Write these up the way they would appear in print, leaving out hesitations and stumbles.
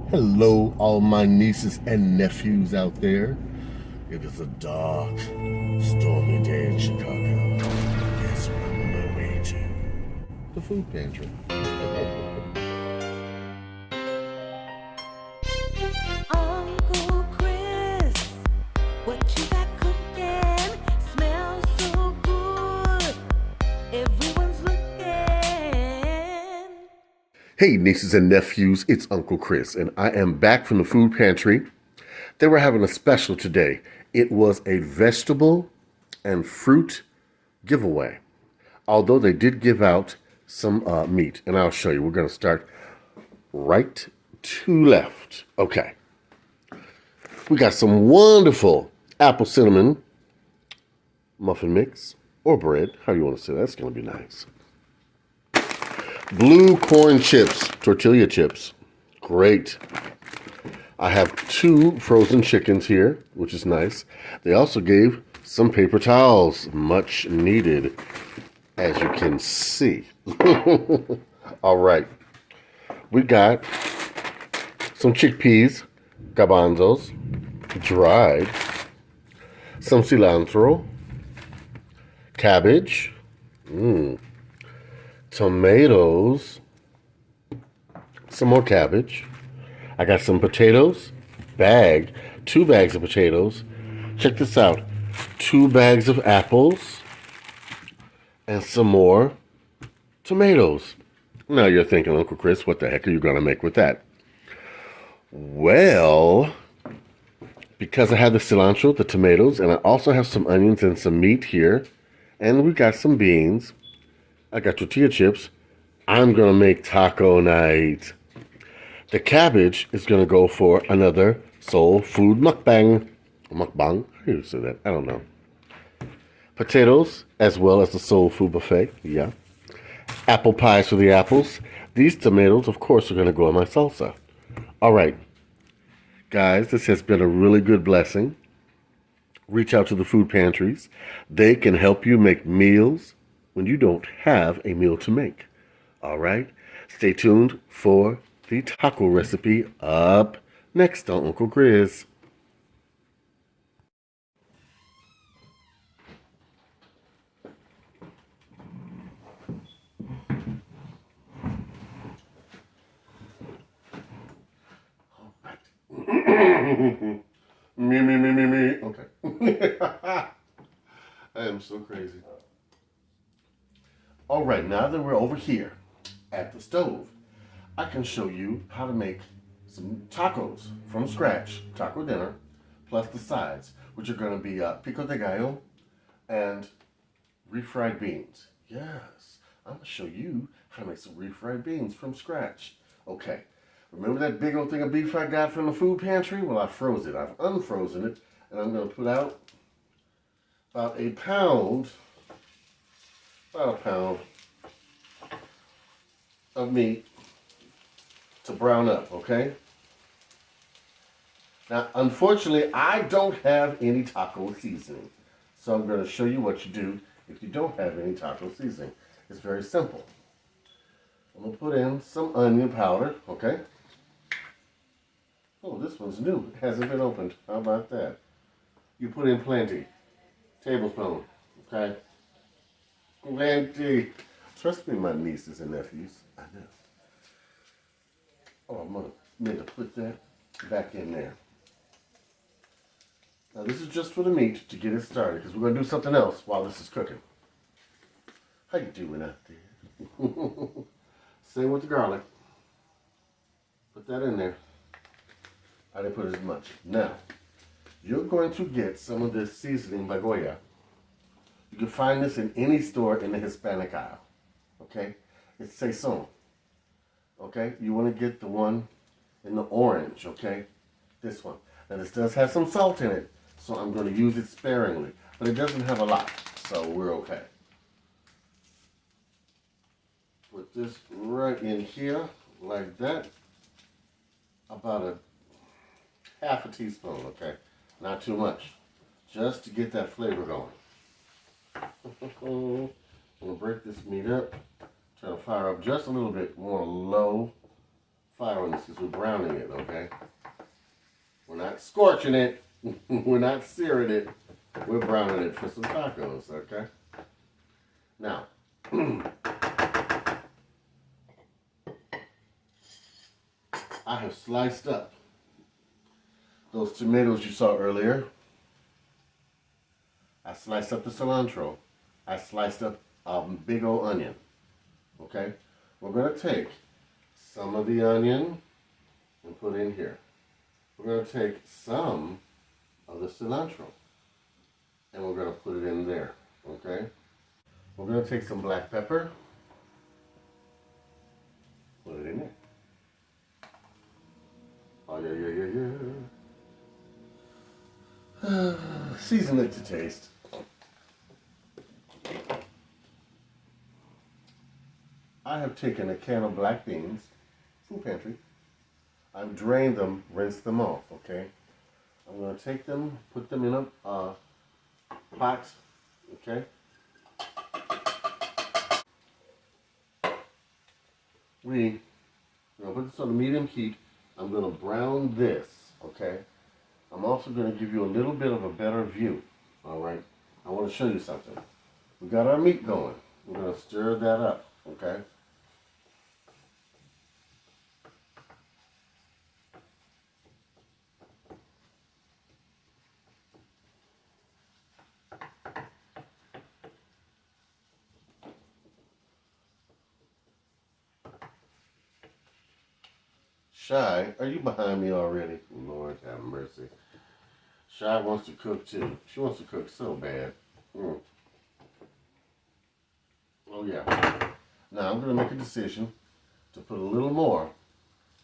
Hello, all my nieces and nephews out there. It is a dark, stormy day in Chicago. Guess where I'm on my way to? The food pantry. Uncle Chris, what you got cooking? Smells so good. Everyone's looking. Hey, nieces and nephews, it's Uncle Chris, and I am back from the food pantry. They were having a special today. It was a vegetable and fruit giveaway. Although they did give out some meat, and I'll show you. We're going to start right to left. Okay. We got some wonderful apple cinnamon muffin mix or bread, how you want to say that. That's going to be nice. Blue corn chips, tortilla chips. Great. I have 2 frozen chickens here, which is nice. They also gave some paper towels, much needed, as you can see. All right. We got some chickpeas, garbanzos, dried, some cilantro, cabbage, tomatoes, some more cabbage. I got some potatoes, 2 bags of potatoes. Check this out, 2 bags of apples, and some more tomatoes. Now you're thinking, Uncle Chris, what the heck are you going to make with that? Well, because I have the cilantro, the tomatoes, and I also have some onions and some meat here, and we got some beans. I got tortilla chips. I'm going to make taco night. The cabbage is going to go for another soul food mukbang. Mukbang? How do you say that? I don't know. Potatoes, as well as the soul food buffet. Yeah. Apple pies for the apples. These tomatoes, of course, are going to go in my salsa. All right. Guys, this has been a really good blessing. Reach out to the food pantries. They can help you make meals when you don't have a meal to make. All right? Stay tuned for the taco recipe up next on Uncle Chris. Me. Okay. I am so crazy. All right, now that we're over here at the stove, I can show you how to make some tacos from scratch, taco dinner, plus the sides, which are going to be pico de gallo and refried beans. Yes, I'm going to show you how to make some refried beans from scratch. Okay, remember that big old thing of beef I got from the food pantry? Well, I froze it. I've unfrozen it, and I'm going to put out about a pound of meat to brown up, okay? Now, unfortunately, I don't have any taco seasoning. So I'm going to show you what you do if you don't have any taco seasoning. It's very simple. I'm going to put in some onion powder, okay? Oh, this one's new. It hasn't been opened. How about that? You put in plenty. Tablespoon, okay? Plenty. Trust me, my nieces and nephews. I know. Oh, I'm going to put that back in there. Now, this is just for the meat to get it started, because we're going to do something else while this is cooking. How you doing out there? Same with the garlic. Put that in there. I didn't put as much. Now, you're going to get some of this seasoning by Goya. You can find this in any store in the Hispanic aisle. Okay? It's Saison. Okay? You want to get the one in the orange. Okay? This one. Now, this does have some salt in it, so I'm going to use it sparingly. But it doesn't have a lot, so we're okay. Put this right in here, like that. About a half a teaspoon, okay? Not too much. Just to get that flavor going. I'm going to break this meat up. Try to fire up just a little bit more low fire on this because we're browning it, okay? We're not scorching it. We're not searing it. We're browning it for some tacos, okay? Now, I have sliced up those tomatoes you saw earlier. I sliced up the cilantro. I sliced up a big old onion, okay? We're gonna take some of the onion and put in here. We're gonna take some of the cilantro and we're gonna put it in there, okay? We're gonna take some black pepper, put it in there. Oh yeah. Season it to taste. I have taken a can of black beans, food pantry. I've drained them, rinsed them off, okay? I'm gonna take them, put them in a pot, okay? I'm gonna put this on a medium heat. I'm gonna brown this, okay? I'm also gonna give you a little bit of a better view, all right? I wanna show you something. We got our meat going. We're gonna stir that up, okay? Shy, are you behind me already? Lord have mercy. Shy wants to cook too. She wants to cook so bad. Oh yeah. Now I'm gonna make a decision to put a little more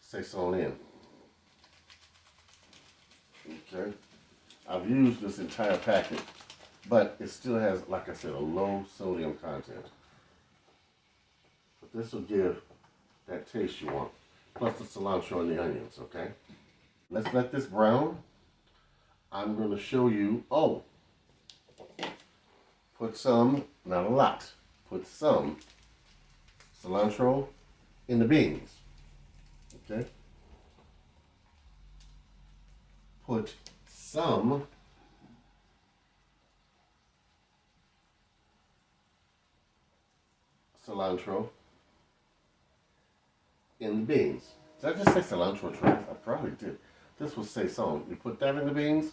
saison in. Okay. I've used this entire packet, but it still has, like I said, a low sodium content. But this will give that taste you want. Plus the cilantro and the onions, okay? Let's let this brown. I'm going to show you, put some, not a lot, put some cilantro in the beans, okay? Put some cilantro in the beans. Did I just say cilantro twice? I probably did. This was saison. You put that in the beans,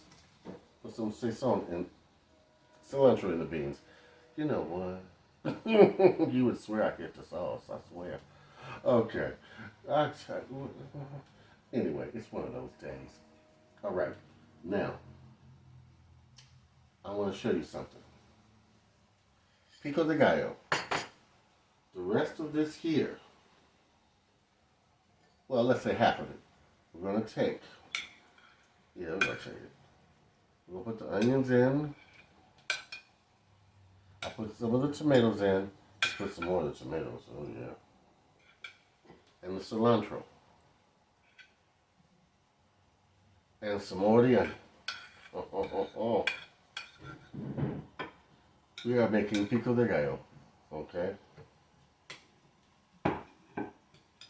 put some saison and cilantro in the beans. You know what? You would swear I get the sauce, I swear. Okay. Anyway, it's one of those days. All right. Now, I want to show you something. Pico de gallo. The rest of this here, well, let's say half of it, we're going to take. Yeah, we're going to take it. We're going to put the onions in. I put some of the tomatoes in. Let's put some more of the tomatoes. Oh, yeah. And the cilantro. And some more of the onion. Oh. We are making pico de gallo. Okay?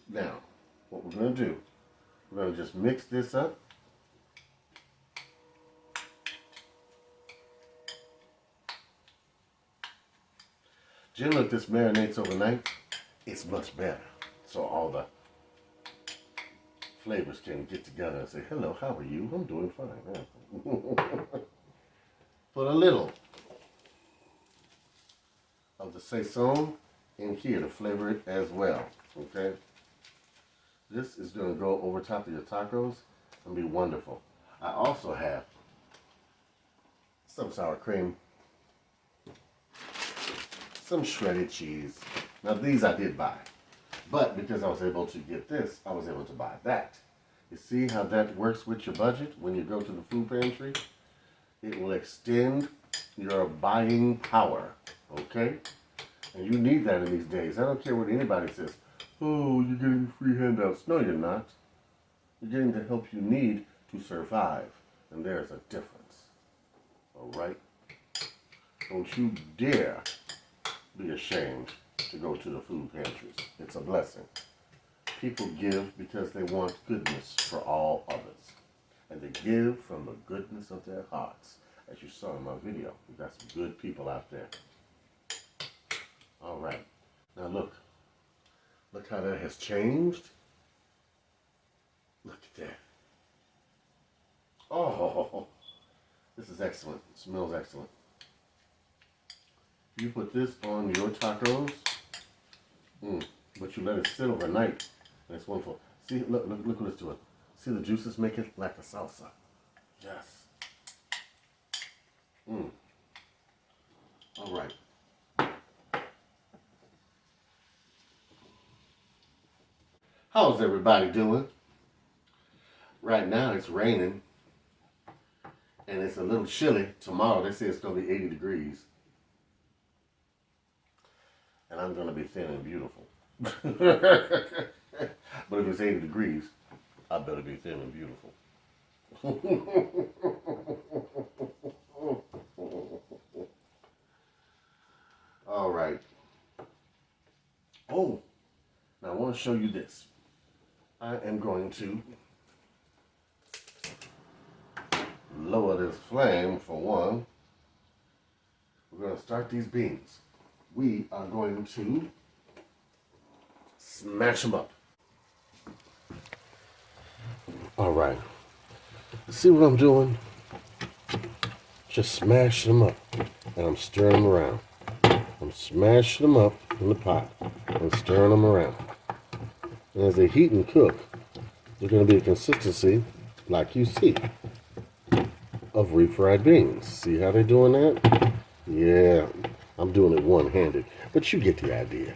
Now, what we're going to do, we're going to just mix this up. Generally, if this marinates overnight, it's much better. So all the flavors can get together and say, hello, how are you? I'm doing fine. Put a little of the saison in here to flavor it as well, okay? This is going to go over top of your tacos and be wonderful. I also have some sour cream, some shredded cheese. Now these I did buy, but because I was able to get this, I was able to buy that. You see how that works with your budget when you go to the food pantry? It will extend your buying power, okay? And you need that in these days. I don't care what anybody says. Oh, you're getting free handouts. No, you're not. You're getting the help you need to survive. And there's a difference. All right? Don't you dare be ashamed to go to the food pantries. It's a blessing. People give because they want goodness for all others. And they give from the goodness of their hearts. As you saw in my video, we've got some good people out there. All right. Now look. Look how that has changed. Look at that. Oh, this is excellent. It smells excellent. You put this on your tacos, but you let it sit overnight. And it's wonderful. See, look what it's doing. See the juices make it like a salsa. Yes. All right. How's everybody doing? Right now it's raining and it's a little chilly. Tomorrow they say it's going to be 80 degrees. And I'm going to be thin and beautiful. But if it's 80 degrees, I better be thin and beautiful. All right. Oh, now I want to show you this. I am going to lower this flame for one. We're going to start these beans. We are going to smash them up. All right. See what I'm doing? Just smash them up. And I'm stirring them around. I'm smashing them up in the pot and stirring them around. And as they heat and cook, they're going to be a consistency like you see of refried beans. See how they're doing that? Yeah, I'm doing it one-handed, but you get the idea.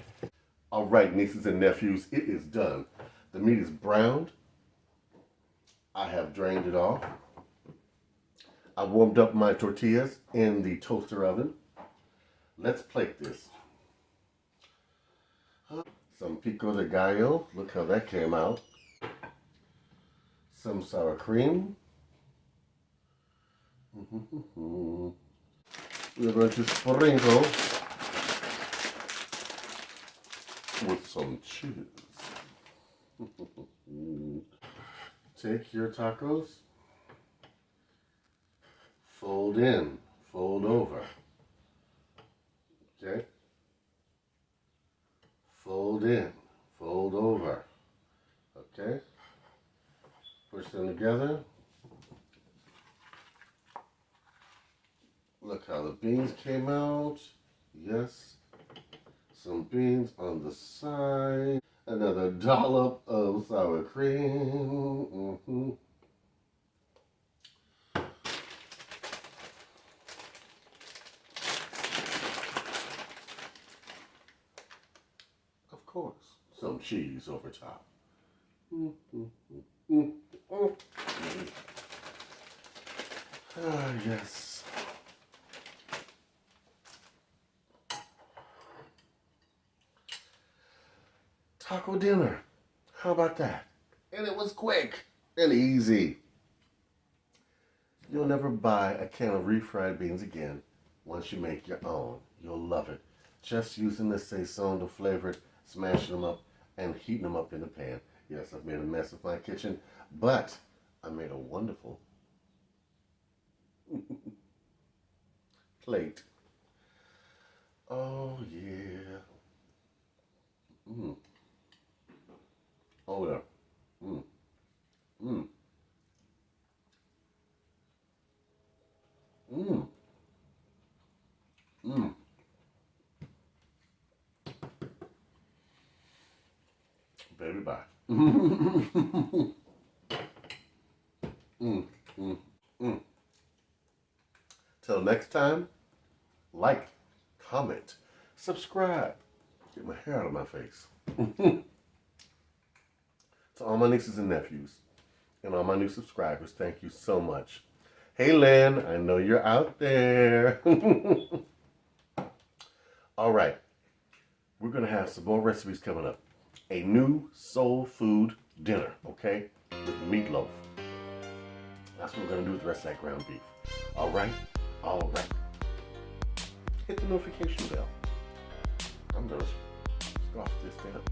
All right, nieces and nephews, it is done. The meat is browned. I have drained it off. I warmed up my tortillas in the toaster oven. Let's plate this. Some pico de gallo. Look how that came out. Some sour cream. We're going to sprinkle with some cheese. Take your tacos, fold in, fold over. Okay? Fold in, fold over. Okay? Push them together. Look how the beans came out. Yes. Some beans on the side. Another dollop of sour cream. Of course, some cheese over top. Ah, yes. Taco dinner. How about that? And it was quick and easy. You'll never buy a can of refried beans again once you make your own. You'll love it. Just using the Saison to flavor it, smashing them up, and heating them up in the pan. Yes, I've made a mess of my kitchen, but I made a wonderful plate. Oh, yeah. Oh, yeah. Baby, bye. Till next time, like, comment, subscribe. Get my hair out of my face. To all my nieces and nephews and all my new subscribers, thank you so much. Hey, Lynn, I know you're out there. All right, we're going to have some more recipes coming up. A new soul food dinner, okay, with meatloaf. That's what we're going to do with the rest of that ground beef. All right, all right. Hit the notification bell. I'm going to scoff this down.